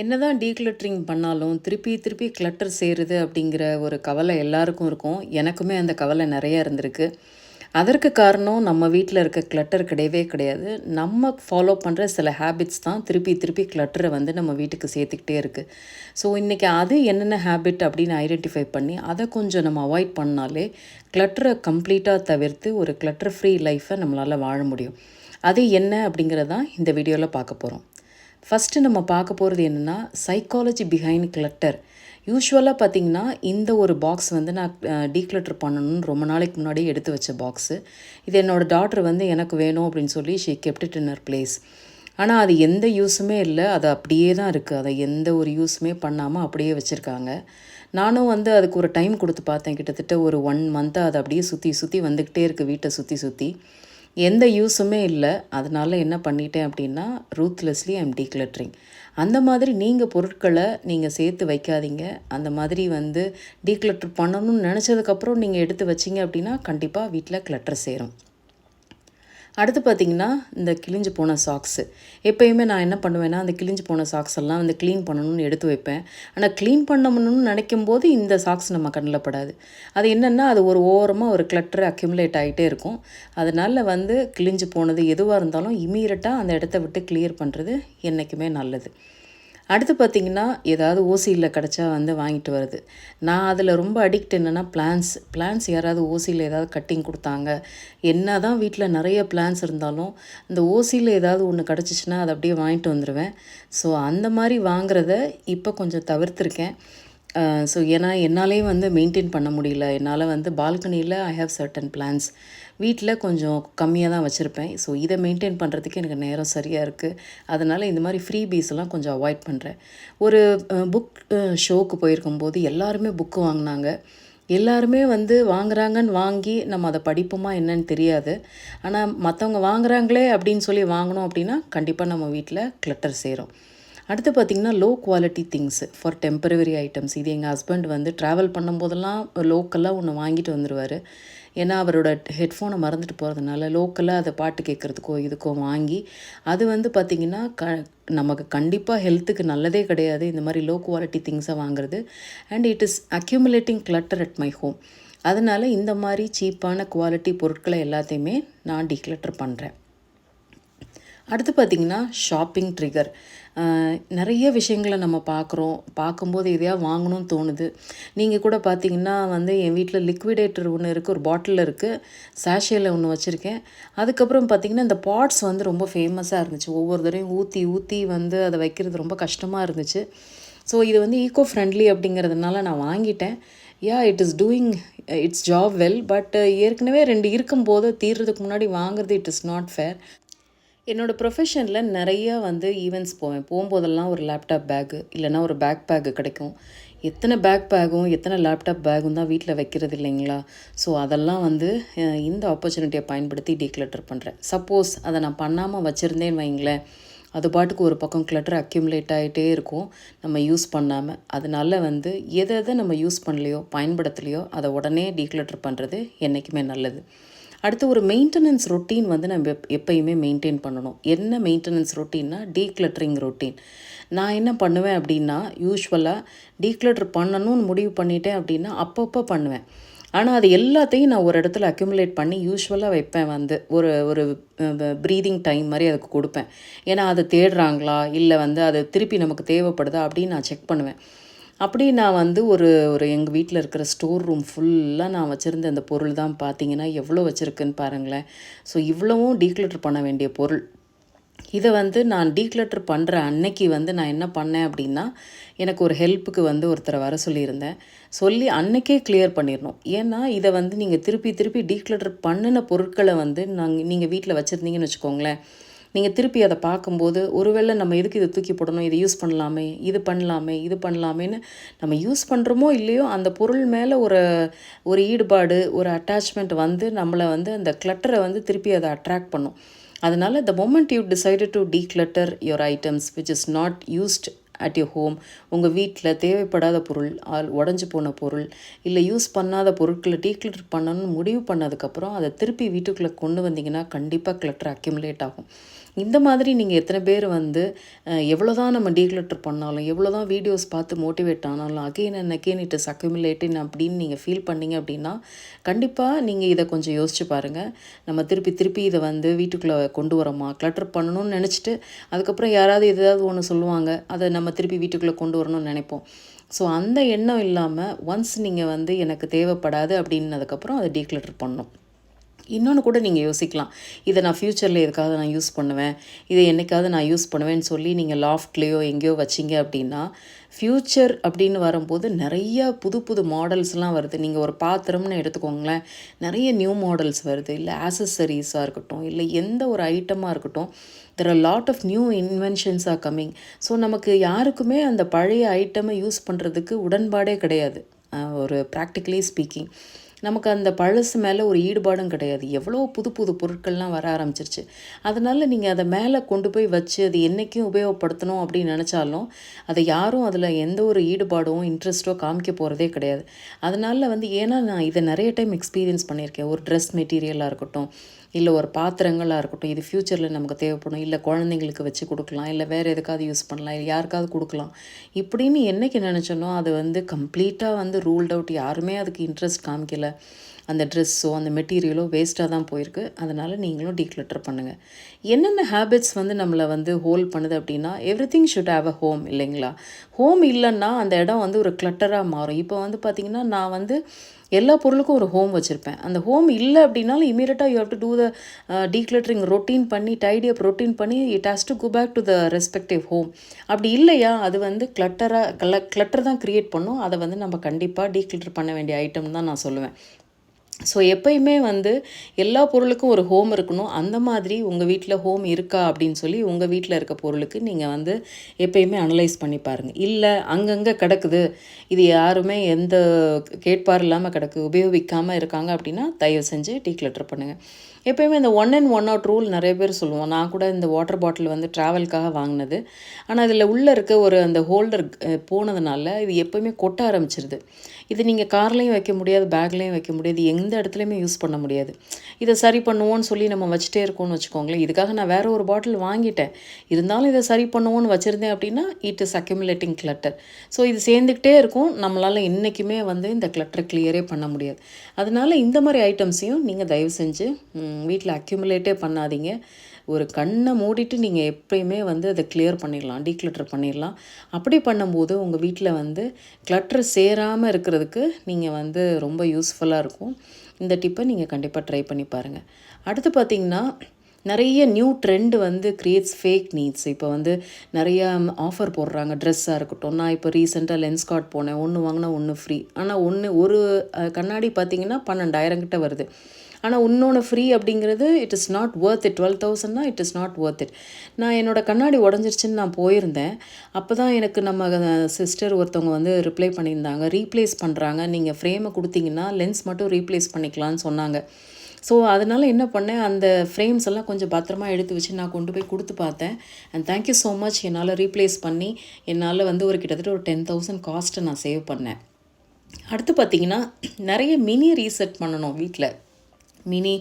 என்னதான் டீக்ளட்டரிங் பண்ணாலும், திருப்பி திருப்பி கிளட்டர் செய்றது அப்படிங்கிற ஒரு கவலை எல்லாருக்கும் இருக்கும். எனக்குமே அந்த கவலை நெறைய இருந்திருக்கு. அதற்கு காரணம் நம்ம வீட்ல இருக்க கிளட்டர் கிடையவே கிடையாது. நம்ம ஃபாலோ பண்ற சில ஹேபிட்ஸ் தான் திருப்பி திருப்பி கிளட்டர வந்து நம்ம வீட்டுக்கு சேர்த்துக்கிட்டே இருக்கு. ஸோ இன்னைக்கு அது என்னென்ன ஹேபிட் அப்படின்னு ஐடென்டிஃபை பண்ணி, அத கொஞ்சம் நம்ம அவாய்ட் பண்ணாலே, கிளட்டர கம்ப்ளீட்டா தவிர்த்து ஒரு கிளட்டர் ஃப்ரீ லைஃப்ப நம்மளால வாழ முடியும். அது என்ன அப்படிங்கிறத தான் இந்த வீடியோல பார்க்க போறோம். ஃபஸ்ட்டு நம்ம பார்க்க போகிறது என்னென்னா சைக்காலஜி பிஹைண்ட் கிளட்டர். யூஸ்வலாக பார்த்திங்கன்னா இந்த ஒரு பாக்ஸ் வந்து நான் டீக்ளட்டர் பண்ணணும்னு ரொம்ப நாளைக்கு முன்னாடியே எடுத்து வச்ச பாக்ஸு. இது என்னோடய டாட்டர் வந்து எனக்கு வேணும் அப்படின்னு சொல்லி she kept it in her place. ஆனால் அது எந்த யூஸுமே இல்லை, அது அப்படியே தான் இருக்குது. அதை எந்த ஒரு யூஸுமே பண்ணாமல் அப்படியே வச்சுருக்காங்க. நானும் வந்து அதுக்கு ஒரு டைம் கொடுத்து பார்த்தேன். கிட்டத்தட்ட ஒரு 1 மந்த்தாக அது அப்படியே சுற்றி சுற்றி வந்துக்கிட்டே இருக்குது, வீட்டை சுற்றி சுற்றி. எந்த யூஸுமே இல்லை. அதனால என்ன பண்ணிட்டேன் அப்படின்னா, ரூத்லெஸ்லி ஐ எம் டீக்ளட்டரிங். அந்த மாதிரி நீங்கள் பொருட்களை நீங்கள் சேர்த்து வைக்காதீங்க. அந்த மாதிரி வந்து டீக்ளட்டர் பண்ணணும்னு நினச்சதுக்கப்புறம் நீங்கள் எடுத்து வச்சிங்க அப்படின்னா கண்டிப்பாக வீட்டில் கிளட்டர் சேரும். அடுத்து பார்த்திங்கன்னா, இந்த கிழிஞ்சு போன சாக்ஸு. எப்போயுமே நான் என்ன பண்ணுவேன்னா, அந்த கிழிஞ்சு போன சாக்ஸ் எல்லாம் வந்து க்ளீன் பண்ணணும்னு எடுத்து வைப்பேன். ஆனால் க்ளீன் பண்ணணும்னு நினைக்கும் போது இந்த சாக்ஸ் நம்ம கண்ணில் படாது. அது என்னென்னா, அது ஒரு ஓரமாக ஒரு கிளட்டர் அக்யூமுலேட் ஆகிட்டே இருக்கும். அதனால் வந்து கிழிஞ்சு போனது எதுவாக இருந்தாலும் இம்மீடியட்டாக அந்த இடத்த விட்டு கிளியர் பண்ணுறது என்றைக்குமே நல்லது. அடுத்து பார்த்திங்கன்னா, ஏதாவது ஓசியில் கிடச்சா வந்து வாங்கிட்டு வருது. நான் அதில் ரொம்ப அடிக்ட் என்னென்னா பிளான்ஸ் யாராவது ஓசியில் ஏதாவது கட்டிங் கொடுத்தாங்க. என்ன தான் வீட்டில் நிறைய பிளான்ஸ் இருந்தாலும் இந்த ஓசியில் ஏதாவது ஒன்று கிடச்சிச்சின்னா அதை அப்படியே வாங்கிட்டு வந்துடுவேன். ஸோ அந்த மாதிரி வாங்குறத இப்போ கொஞ்சம் தவிர்த்துருக்கேன். ஸோ ஏன்னா என்னாலேயும் வந்து மெயின்டைன் பண்ண முடியல. என்னால் வந்து பால்கனியில் ஐ ஹேவ் சர்டன் பிளான்ஸ். வீட்டில் கொஞ்சம் கம்மியாக தான் வச்சுருப்பேன். ஸோ இதை மெயின்டைன் பண்ணுறதுக்கு எனக்கு நேரம் சரியாக இருக்குது. அதனால் இந்த மாதிரி ஃப்ரீ பீஸ்லாம் கொஞ்சம் அவாய்ட் பண்ணுறேன். ஒரு புக் ஷோக்கு போயிருக்கும்போது எல்லாருமே புக்கு வாங்கினாங்க. எல்லாருமே வந்து வாங்குறாங்கன்னு வாங்கி நம்ம அதை படிப்போமா என்னன்னு தெரியாது. ஆனால் மற்றவங்க வாங்குறாங்களே அப்படின்னு சொல்லி வாங்கினோம் அப்படின்னா கண்டிப்பாக நம்ம வீட்டில் கிளட்டர் சேரும். அடுத்து பார்த்திங்கன்னா, low quality things for temporary items. இது எங்கள் ஹஸ்பண்ட் வந்து ட்ராவல் பண்ணும்போதெல்லாம் லோக்கலாக ஒன்று வாங்கிட்டு வந்துடுவார். ஏன்னா அவரோட ஹெட்ஃபோனை மறந்துட்டு போகிறதுனால லோக்கலாக அதை பாட்டு கேட்குறதுக்கோ இதுக்கோ வாங்கி அது வந்து பார்த்திங்கன்னா நமக்கு கண்டிப்பாக ஹெல்த்துக்கு நல்லதே கிடையாது இந்த மாதிரி லோ குவாலிட்டி திங்ஸை வாங்குறது. And it is accumulating clutter at my home. அதனால் இந்த மாதிரி சீப்பான குவாலிட்டி பொருட்களை எல்லாத்தையுமே நான் டீக்ளட்டர் பண்ணுறேன். அடுத்து பார்த்திங்கன்னா, ஷாப்பிங் ட்ரிகர். நிறைய விஷயங்களை நம்ம பார்க்கும்போது எதையாவது வாங்கணும்னு தோணுது. நீங்கள் கூட பார்த்திங்கன்னா வந்து என் வீட்டில் லிக்விடேட்டர் ஒன்று இருக்குது, ஒரு பாட்டிலில் இருக்குது, சாஷேயில் ஒன்று வச்சுருக்கேன். அதுக்கப்புறம் பார்த்திங்கன்னா, இந்த பாட்ஸ் வந்து ரொம்ப ஃபேமஸாக இருந்துச்சு. ஒவ்வொரு தடவையும் ஊற்றி ஊற்றி வந்து அதை வைக்கிறது ரொம்ப கஷ்டமாக இருந்துச்சு. ஸோ இது வந்து ஈக்கோ ஃப்ரெண்ட்லி அப்படிங்கிறதுனால நான் வாங்கிட்டேன். It is doing it's job well. But ஏற்கனவே 2 இருக்கும்போது தீர்றதுக்கு முன்னாடி வாங்குறது இட் இஸ் நாட் ஃபேர். என்னோடய ப்ரொஃபஷனில் நிறையா வந்து ஈவெண்ட்ஸ் போகும்போதெல்லாம் ஒரு லேப்டாப் பேக்கு இல்லைனா ஒரு பேக் பேக்கு கிடைக்கும். எத்தனை பேக் பேக்கும் எத்தனை லேப்டாப் பேக்கும் தான் வீட்டில் வைக்கிறது இல்லைங்களா? ஸோ அதெல்லாம் வந்து இந்த ஆப்பர்ச்சுனிட்டியை பயன்படுத்தி டீக்ளட்டர் பண்ணுறேன். சப்போஸ் அதை நான் பண்ணாமல் வச்சுருந்தேன்னு வைங்களேன், அது பாட்டுக்கு ஒரு பக்கம் கிளட்டர் அக்யூமுலேட் ஆகிட்டே இருக்கும் நம்ம யூஸ் பண்ணாமல். அதனால வந்து எதை நம்ம யூஸ் பண்ணலையோ பயன்படுத்தலையோ அதை உடனே டீக்ளட்டர் பண்ணுறது என்றைக்குமே நல்லது. அடுத்து ஒரு மெயின்டெனன்ஸ் ரொட்டீன் வந்து நம்ம எப்பயுமே மெயின்டைன் பண்ணணும். என்ன மெயின்டெனன்ஸ் ரொட்டீன்னா, டீக்ளட்டரிங் ரொட்டீன். நான் என்ன பண்ணுவேன் அப்படின்னா, யூஸ்வலாக டீக்ளட்டர் பண்ணணும்னு முடிவு பண்ணிட்டேன் அப்படின்னா அப்பப்போ பண்ணுவேன். ஆனால் அது எல்லாத்தையும் நான் ஒரு இடத்துல அக்யூமுலேட் பண்ணி யூஸ்வலாக வைப்பேன். வந்து ஒரு ஒரு ப்ரீதிங் டைம் மாதிரி அதுக்கு கொடுப்பேன். ஏன்னா அதை தேடுறாங்களா இல்லை வந்து அது திருப்பி நமக்கு தேவைப்படுதா அப்படின்னு நான் செக் பண்ணுவேன். அப்படி நான் வந்து ஒரு ஒரு எங்கள் வீட்டில் இருக்கிற ஸ்டோர் ரூம் ஃபுல்லாக நான் வச்சுருந்த அந்த பொருள் தான் பார்த்திங்கன்னா எவ்வளோ வச்சுருக்குன்னு பாருங்களேன். ஸோ இவ்வளவும் டீக்ளட்டர் பண்ண வேண்டிய பொருள். இதை வந்து நான் டீக்ளட்டர் பண்ணுற அன்னைக்கு வந்து நான் என்ன பண்ணேன் அப்படின்னா, எனக்கு ஒரு ஹெல்ப்புக்கு வந்து ஒருத்தரை வர சொல்லியிருந்தேன். சொல்லி அன்னைக்கே கிளியர் பண்ணிடணும். ஏன்னா இதை வந்து நீங்கள் திருப்பி திருப்பி டீக்ளட்டர் பண்ணின பொருட்களை வந்து நீங்கள் வீட்டில் வச்சுருந்தீங்கன்னு வச்சுக்கோங்களேன், நீங்கள் திருப்பி அதை பார்க்கும்போது ஒருவேளை நம்ம எதுக்கு இதை தூக்கி போடணும், இதை யூஸ் பண்ணலாமே, இது பண்ணலாமேன்னு நம்ம யூஸ் பண்ணுறோமோ இல்லையோ அந்த பொருள் மேலே ஒரு ஈடுபாடு, ஒரு அட்டாச்மெண்ட் வந்து நம்மளை வந்து அந்த கிளட்டரை வந்து திருப்பி அதை அட்ராக்ட் பண்ணும். அதனால் the moment you decided to declutter your items which is not used at your home, உங்கள் வீட்டில் தேவைப்படாத பொருள், உடஞ்சி போன பொருள் இல்லை யூஸ் பண்ணாத பொருட்களை டீக்ளட்டர் பண்ணணும்னு முடிவு பண்ணதுக்கப்புறம் அதை திருப்பி வீட்டுக்குள்ளே கொண்டு வந்தீங்கன்னா கண்டிப்பாக கிளட்டர் அக்யூமுலேட் ஆகும். இந்த மாதிரி நீங்கள் எத்தனை பேர் வந்து எவ்வளோ தான் நம்ம டீக்ளட்டர் பண்ணாலும், எவ்வளோ தான் வீடியோஸ் பார்த்து மோட்டிவேட் ஆனாலும், again and again it is accumulating அப்படின்னு நீங்கள் ஃபீல் பண்ணீங்க அப்படின்னா, கண்டிப்பாக நீங்கள் இதை கொஞ்சம் யோசிச்சு பாருங்கள். நம்ம திருப்பி திருப்பி இதை வந்து வீட்டுக்குள்ளே கொண்டு வரோமா, கிளட்டர் பண்ணணும்னு நினச்சிட்டு அதுக்கப்புறம் யாராவது ஏதாவது ஒன்று சொல்லுவாங்க, அதை நம்ம திருப்பி வீட்டுக்குள்ளே கொண்டு வரணும்னு நினைப்போம். ஸோ அந்த எண்ணம் இல்லாமல் ஒன்ஸ் நீங்கள் வந்து எனக்கு தேவைப்படாது அப்படின்னதுக்கப்புறம் அதை டீக்ளட்டர் பண்ணணும். இன்னொன்று கூட நீங்கள் யோசிக்கலாம், இதை நான் ஃப்யூச்சரில் எதுக்காவது நான் யூஸ் பண்ணுவேன், இதை என்றைக்காவது நான் யூஸ் பண்ணுவேன்னு சொல்லி நீங்கள் லாஃப்ட்லேயோ எங்கேயோ வச்சிங்க அப்படின்னா, ஃப்யூச்சர் அப்படின்னு வரும்போது நிறைய புது புது மாடல்ஸ்லாம் வருது. நீங்கள் ஒரு பாத்திரம்னு எடுத்துக்கோங்களேன், நிறைய நியூ மாடல்ஸ் வருது. இல்லை ஆக்சசரிஸாக இருக்கட்டும், இல்லை எந்த ஒரு ஐட்டமாக இருக்கட்டும், there are lot of new inventions are coming. So நமக்கு யாருக்குமே அந்த பழைய ஐட்டமை யூஸ் பண்ணுறதுக்கு உடன்பாடே கிடையாது. ஒரு ப்ராக்டிக்கலி ஸ்பீக்கிங் நமக்கு அந்த பழசு மேலே ஒரு ஈடுபாடும் கிடையாது. எவ்வளோ புது புது பொருட்கள்லாம் வர ஆரம்பிச்சிருச்சு. அதனால் நீங்கள் அதை மேலே கொண்டு போய் வச்சு அது என்றைக்கும் உபயோகப்படுத்தணும் அப்படின்னு நினச்சாலும் அதை யாரும் அதில் எந்த ஒரு ஈடுபாடும் இன்ட்ரெஸ்ட்டோ காமிக்க போகிறதே கிடையாது. அதனால் வந்து ஏன்னா நான் இதை நிறைய டைம் எக்ஸ்பீரியன்ஸ் பண்ணியிருக்கேன். ஒரு ட்ரெஸ் மெட்டீரியலாக இருக்கட்டும், இல்லை ஒரு பாத்திரங்களாக இருக்கட்டும், இது ஃப்யூச்சரில் நமக்கு தேவைப்படும், இல்லை குழந்தைங்களுக்கு வச்சு கொடுக்கலாம், இல்லை வேறு எதுக்காவது யூஸ் பண்ணலாம், இல்லை யாருக்காவது கொடுக்கலாம் இப்படின்னு என்றைக்கு நினச்சனோ அது வந்து கம்ப்ளீட்டாக வந்து ரூல்ட் அவுட். யாருமே அதுக்கு இன்ட்ரெஸ்ட் காமிக்கலை. அந்த ட்ரெஸ்ஸோ அந்த மெட்டீரியலோ வேஸ்ட்டாக தான் போயிருக்கு. அதனால் நீங்களும் டீக்ளட்டர் பண்ணுங்கள். என்னென்ன ஹேபிட்ஸ் வந்து நம்மளை வந்து ஹோல்ட் பண்ணுது அப்படின்னா, everything should have a home இல்லைங்களா? ஹோம் இல்லைன்னா அந்த இடம் வந்து ஒரு கிளட்டராக மாறும். இப்போ வந்து பார்த்திங்கன்னா நான் வந்து எல்லா பொருளுக்கும் ஒரு ஹோம் வச்சுருப்பேன். அந்த ஹோம் இல்லை அப்படின்னாலும் இமீடியட்டாக you have to do the decluttering routine பண்ணி டைடி அப் ரொட்டீன் பண்ணி it has to go back to the respective home. அப்படி இல்லையா அது வந்து கிளட்டர் தான் க்ரியேட் பண்ணும். அதை வந்து நம்ம கண்டிப்பாக டீக்ளட்டர் பண்ண வேண்டிய ஐட்டம் தான் நான் சொல்லுவேன். ஸோ எப்பயுமே வந்து எல்லா பொருளுக்கும் ஒரு ஹோம் இருக்கணும். அந்த மாதிரி உங்கள் வீட்டில் ஹோம் இருக்கா அப்படின்னு சொல்லி உங்கள் வீட்டில் இருக்க பொருளுக்கு நீங்கள் வந்து எப்பயுமே அனலைஸ் பண்ணி பாருங்கள். இல்லை அங்கங்கே கிடக்குது, இது யாருமே எந்த கேட்பார் இல்லாமல் கிடக்கு, உபயோகிக்காமல் இருக்காங்க அப்படின்னா தயவு செஞ்சு டீக்ளட்டர் பண்ணுங்கள். எப்போயுமே இந்த 1 and 1 out ரூல் நிறைய பேர் சொல்லுவோம். நான் கூட இந்த வாட்டர் பாட்டில் வந்து ட்ராவலுக்காக வாங்கினது. ஆனால் இதில் உள்ளே இருக்க ஒரு அந்த ஹோல்டர் போனதுனால இது எப்போயுமே கொட்ட ஆரம்பிச்சிருது. இது நீங்கள் கார்லேயும் வைக்க முடியாது, பேக்லேயும் வைக்க முடியாது, எந்த இடத்துலையுமே யூஸ் பண்ண முடியாது. இதை சரி பண்ணுவோன்னு சொல்லி நம்ம வச்சுட்டே இருக்கோம்னு வச்சுக்கோங்களேன். இதுக்காக நான் வேறு ஒரு பாட்டில் வாங்கிட்டேன், இருந்தாலும் இதை சரி பண்ணுவோன்னு வச்சுருந்தேன் அப்படின்னா it is accumulating clutter. So இது சேர்ந்துக்கிட்டே இருக்கும். நம்மளால் என்றைக்குமே வந்து இந்த கிளட்டரை கிளியரே பண்ண முடியாது. அதனால் இந்த மாதிரி ஐட்டம்ஸையும் நீங்கள் தயவு செஞ்சு வீட்டில் அக்யூமுலேட்டே பண்ணாதீங்க. ஒரு கண்ணை மூடிட்டு நீங்கள் எப்பயுமே வந்து அதை கிளியர் பண்ணிடலாம், டீக்ளட்டர் பண்ணிடலாம். அப்படி பண்ணும்போது உங்கள் வீட்டில் வந்து கிளட்டர் சேராமல் இருக்கிறதுக்கு நீங்கள் வந்து ரொம்ப யூஸ்ஃபுல்லாக இருக்கும். இந்த டிப்பை நீங்கள் கண்டிப்பாக ட்ரை பண்ணி பாருங்கள். அடுத்து பார்த்திங்கன்னா, நிறைய நியூ ட்ரெண்டு வந்து கிரியேட்ஸ் ஃபேக் நீட்ஸ். இப்போ வந்து நிறையா ஆஃபர் போடுறாங்க. ட்ரெஸ்ஸாக இருக்கட்டும், நான் இப்போ ரீசெண்டாக லென்ஸ்கார்ட் போனேன், ஒன்று வாங்கினா ஒன்று ஃப்ரீ. ஆனால் ஒரு கண்ணாடி பார்த்திங்கன்னா 12,000 கிட்ட வருது. ஆனால் இன்னொன்று ஃப்ரீ அப்படிங்கிறது it is not worth it. 12,000 it is not worth it. நான் என்னோடய கண்ணாடி உடஞ்சிருச்சுன்னு நான் போயிருந்தேன். அப்போ தான் எனக்கு நம்ம சிஸ்டர் ஒருத்தவங்க வந்து ரிப்ளை பண்ணியிருந்தாங்க, ரீப்ளேஸ் பண்ணுறாங்க, நீங்கள் ஃப்ரேமை கொடுத்தீங்கன்னா லென்ஸ் மட்டும் ரீப்ளேஸ் பண்ணிக்கலான்னு சொன்னாங்க. ஸோ அதனால் என்ன பண்ணேன், அந்த ஃப்ரேம்ஸ் எல்லாம் கொஞ்சம் பத்திரமா எடுத்து வச்சு நான் கொண்டு போய் கொடுத்து பார்த்தேன். And thank you so much. என்னால் ரீப்ளேஸ் பண்ணி என்னால் வந்து ஒரு கிட்டத்தட்ட ஒரு 10,000 காஸ்ட்டை நான் சேவ் பண்ணேன். அடுத்து பார்த்திங்கன்னா, நிறைய மினி ரீசெட் பண்ணணும் வீட்டில். மினி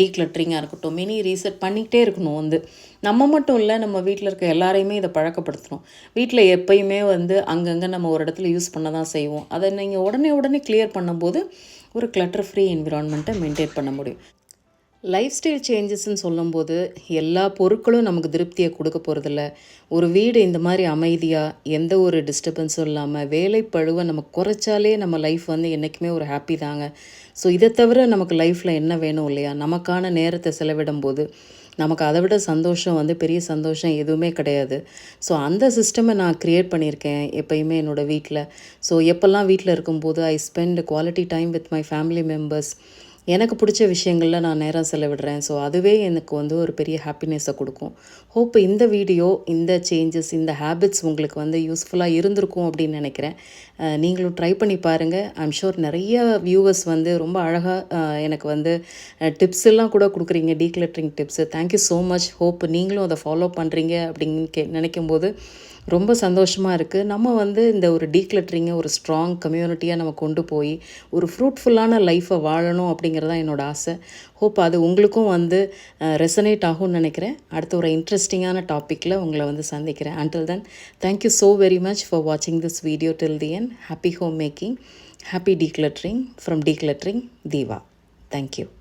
டீக்ளட்டரிங்காக இருக்கட்டும், மினி ரீசெட் பண்ணிக்கிட்டே இருக்கணும். வந்து நம்ம மட்டும் இல்லை, நம்ம வீட்டில் இருக்க எல்லாரையுமே இதை பழக்கப்படுத்தணும். வீட்டில் எப்பயுமே வந்து அங்கங்கே நம்ம ஒரு இடத்துல யூஸ் பண்ண தான் செய்வோம். அதை நீங்கள் உடனே கிளியர் பண்ணும்போது ஒரு கிளட்டர் ஃப்ரீ என்விரான்மெண்ட்டை மெயின்டைன் பண்ண முடியும். லைஃப் ஸ்டைல் சேஞ்சஸ்ன்னு சொல்லும்போது எல்லா பொருட்களும் நமக்கு திருப்தியை கொடுக்க போகிறதில்ல. ஒரு வீடு இந்த மாதிரி அமைதியாக எந்த ஒரு டிஸ்டர்பன்ஸும் இல்லாமல் வேலைப்பழுவை நம்ம குறைச்சாலே நம்ம லைஃப் வந்து என்றைக்குமே ஒரு ஹாப்பி தாங்க. ஸோ இதை தவிர நமக்கு லைஃப்பில் என்ன வேணும் இல்லையா? நமக்கான நேரத்தை செலவிடும் போது நமக்கு அதை விட சந்தோஷம் வந்து பெரிய சந்தோஷம் எதுவுமே கிடையாது. ஸோ அந்த சிஸ்டமை நான் க்ரியேட் பண்ணியிருக்கேன் எப்பயுமே என்னோடய வீட்டில். ஸோ எப்போல்லாம் வீட்டில் இருக்கும்போது I spend quality time with my family members. எனக்கு பிடிச்ச விஷயங்களில் நான் நேரம் செலவிடுறேன். ஸோ அதுவே எனக்கு வந்து ஒரு பெரிய ஹாப்பினஸை கொடுக்கும். ஹோப் இந்த வீடியோ, இந்த சேஞ்சஸ், இந்த ஹேபிட்ஸ் உங்களுக்கு வந்து யூஸ்ஃபுல்லாக இருந்திருக்கும் அப்படின்னு நினைக்கிறேன். நீங்களும் ட்ரை பண்ணி பாருங்கள். ஐம் ஷூர் நிறைய வியூவர்ஸ் வந்து ரொம்ப அழகாக எனக்கு வந்து டிப்ஸ் எல்லாம் கூட கொடுக்குறீங்க, decluttering tips. Thank you so much. Hope நீங்களும் அதை ஃபாலோ பண்ணுறீங்க அப்படின்னு நினைக்கும்போது ரொம்ப சந்தோஷமாக இருக்குது. நம்ம வந்து இந்த ஒரு டீக்ளட்டரிங்கை ஒரு ஸ்ட்ராங் கம்யூனிட்டியாக நம்ம கொண்டு போய் ஒரு ஃப்ரூட்ஃபுல்லான லைஃப்பை வாழணும் அப்படிங்கிறது தான் என்னோடய ஆசை. ஹோப் அது உங்களுக்கும் வந்து ரெசனேட் ஆகும்னு நினைக்கிறேன். அடுத்த ஒரு இன்ட்ரெஸ்டிங்கான டாப்பிக்கில் உங்களை வந்து சந்திக்கிறேன். Until then, thank you so very much for watching this video till the end. Happy homemaking, happy decluttering from Decluttering Diva. Thank you.